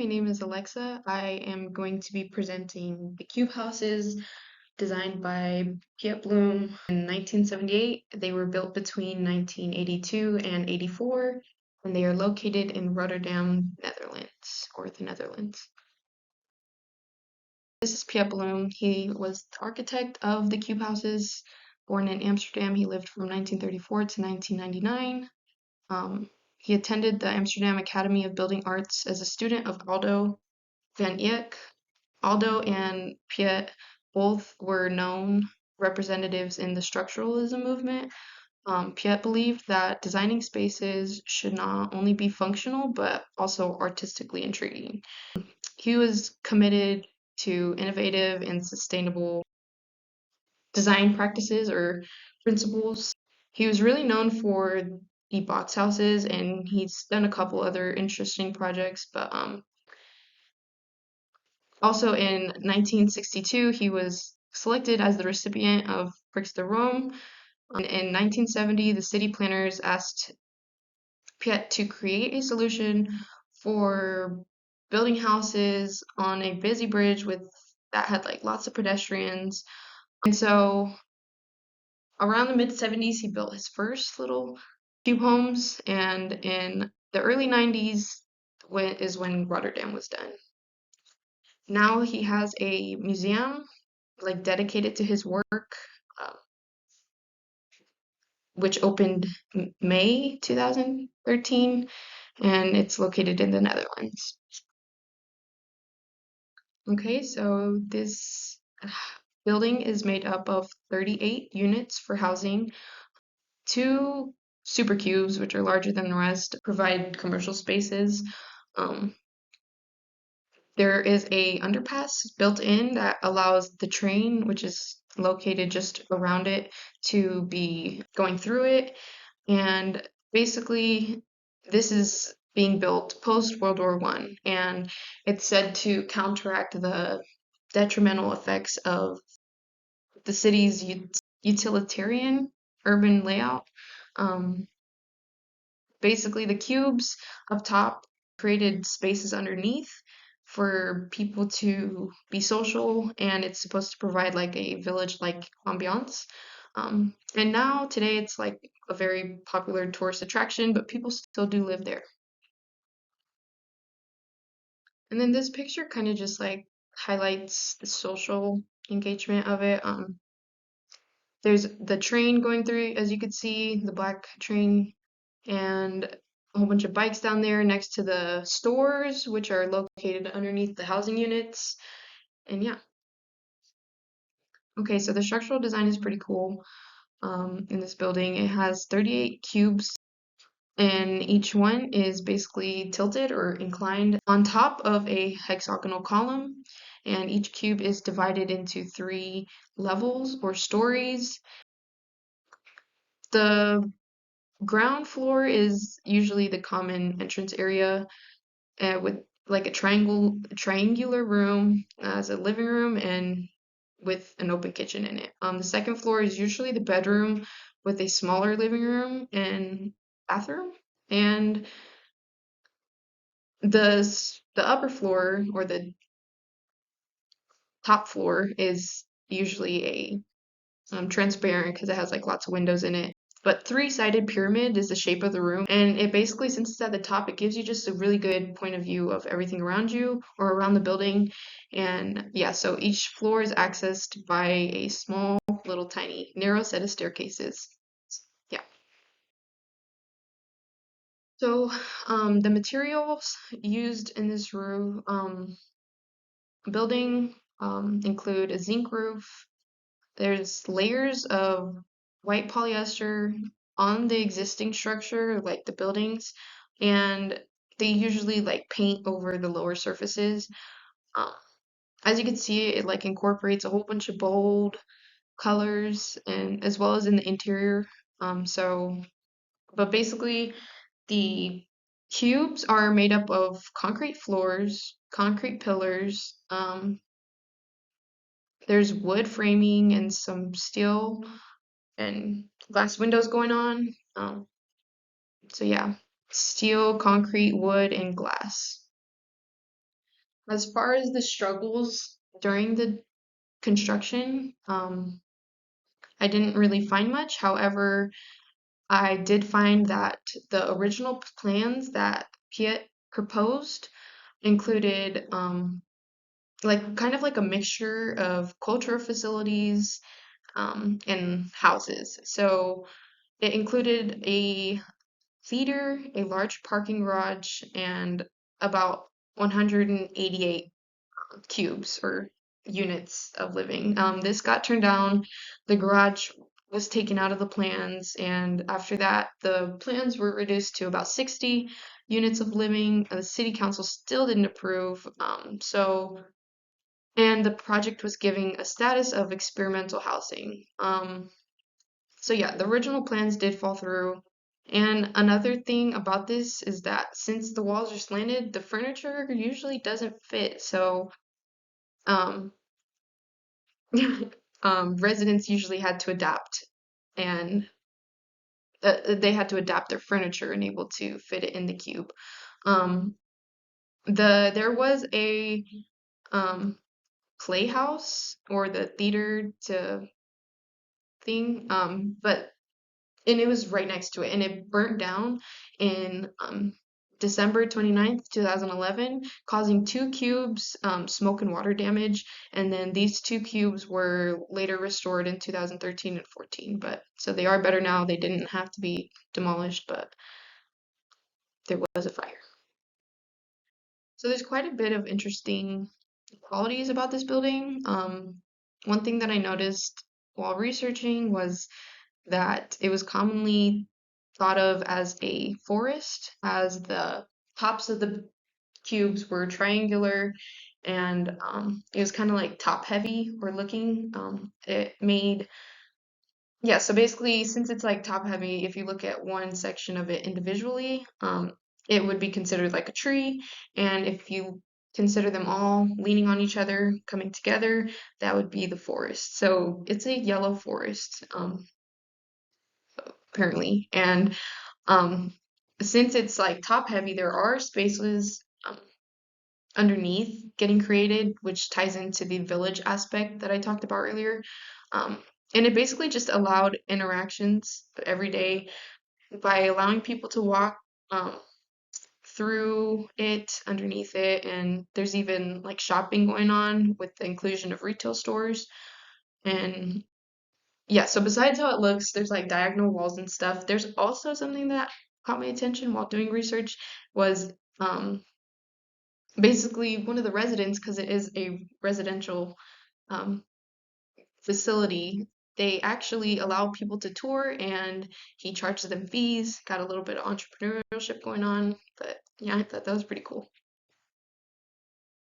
my name is Alexa. I am going to be presenting the cube houses designed by Piet Blom in 1978. They were built between 1982 and 84, and they are located in Rotterdam, Netherlands, or the Netherlands. This is Piet Blom. He was the architect of the cube houses. Born in Amsterdam, he lived from 1934 to 1999. He attended the Amsterdam Academy of Building Arts as a student of Aldo van Eyck. Aldo and Piet both were known representatives in the structuralism movement. Piet believed that designing spaces should not only be functional but also artistically intriguing. He was committed to innovative and sustainable design practices or principles. He was really known for the box houses, and he's done a couple other interesting projects, but also in 1962, he was selected as the recipient of Prix de Rome. In 1970, the city planners asked Piet to create a solution for building houses on a busy bridge that had like lots of pedestrians. And so around the mid 70s, he built his first little cube homes, and in the early 90s is when Rotterdam was done. Now he has a museum like dedicated to his work, uh, which opened May 2013, and it's located in the Netherlands. Okay, so this building is made up of 38 units for housing. Two super cubes, which are larger than the rest, provide commercial spaces. Um, There is a underpass built in that allows the train, which is located just around it, to be going through it. And basically, this is being built post World War One, and it's said to counteract the detrimental effects of the city's utilitarian urban layout. Um, Basically, the cubes up top created spaces underneath for people to be social, and it's supposed to provide like a village-like ambiance. And now today it's like a very popular tourist attraction, but people still do live there. And then this picture kind of just like highlights the social engagement of it. There's the train going through, as you could see, the black train, and a whole bunch of bikes down there next to the stores, which are located underneath the housing units. And yeah. Okay, so the structural design is pretty cool in this building. It has 38 cubes, and each one is basically tilted or inclined on top of a hexagonal column. And each cube is divided into 3 levels or stories. The ground floor is usually the common entrance area with like a triangular room as a living room and with an open kitchen in it. The second floor is usually the bedroom with a smaller living room and bathroom. And the upper floor or the top floor is usually a transparent because it has like lots of windows in it. But three-sided pyramid is the shape of the room, and it basically, since it's at the top, it gives you just a really good point of view of everything around you or around the building. And yeah, so each floor is accessed by a small, little, tiny, narrow set of staircases. Yeah. So the materials used in this room building include a zinc roof. There's layers of white polyester on the existing structure, like the buildings, and they usually like paint over the lower surfaces. Um, as you can see, it like incorporates a whole bunch of bold colors and as well as in the interior. But basically, the cubes are made up of concrete floors, concrete pillars. There's wood framing and some steel and glass windows going on. So yeah, steel, concrete, wood, and glass. As far as the struggles during the construction, I didn't really find much. However, I did find that the original plans that Piet proposed included like kind of like a mixture of cultural facilities and houses. So it included a theater, a large parking garage, and about 188 cubes or units of living. This got turned down. The garage was taken out of the plans, and after that, the plans were reduced to about 60 units of living. The city council still didn't approve. And the project was giving a status of experimental housing. So yeah, the original plans did fall through. And another thing about this is that since the walls are slanted, the furniture usually doesn't fit. So um, residents usually had to adapt, and they had to adapt their furniture and able to fit it in the cube. Um, there was a um, playhouse or the theater to thing, but and it was right next to it, and it burnt down in December 29th, 2011, causing two cubes smoke and water damage, and then these two cubes were later restored in 2013 and 14. But so they are better now. They didn't have to be demolished, but there was a fire. So there's quite a bit of interesting qualities about this building. One thing that I noticed while researching was that it was commonly thought of as a forest, as the tops of the cubes were triangular, and it was kind of like top heavy or looking. It made, yeah, so basically, since it's like top heavy, if you look at one section of it individually, it would be considered like a tree, and if you consider them all leaning on each other, coming together, that would be the forest. So it's a yellow forest, apparently. And um, since it's like top heavy, there are spaces underneath getting created, which ties into the village aspect that I talked about earlier. Um, and it basically just allowed interactions every day by allowing people to walk um, through it, underneath it, and there's even like shopping going on with the inclusion of retail stores. And yeah, so besides how it looks, there's like diagonal walls and stuff. There's also something that caught my attention while doing research was basically one of the residents, because it is a residential um, facility, they actually allow people to tour and he charges them fees. Got a little bit of entrepreneurship going on, but yeah, I thought that was pretty cool.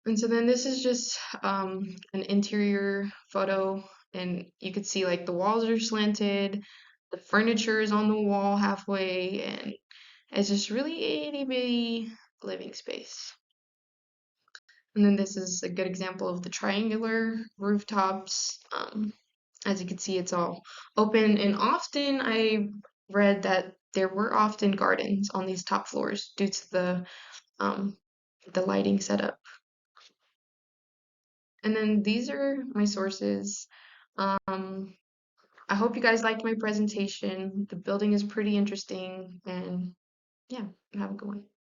And so then this is just an interior photo, and you could see like the walls are slanted, the furniture is on the wall halfway, and it's just really itty bitty living space. And then this is a good example of the triangular rooftops. As you can see, it's all open, and often I read that there were often gardens on these top floors due to um, the lighting setup. And then these are my sources. Um, I hope you guys liked my presentation. The building is pretty interesting, and yeah, have a good one.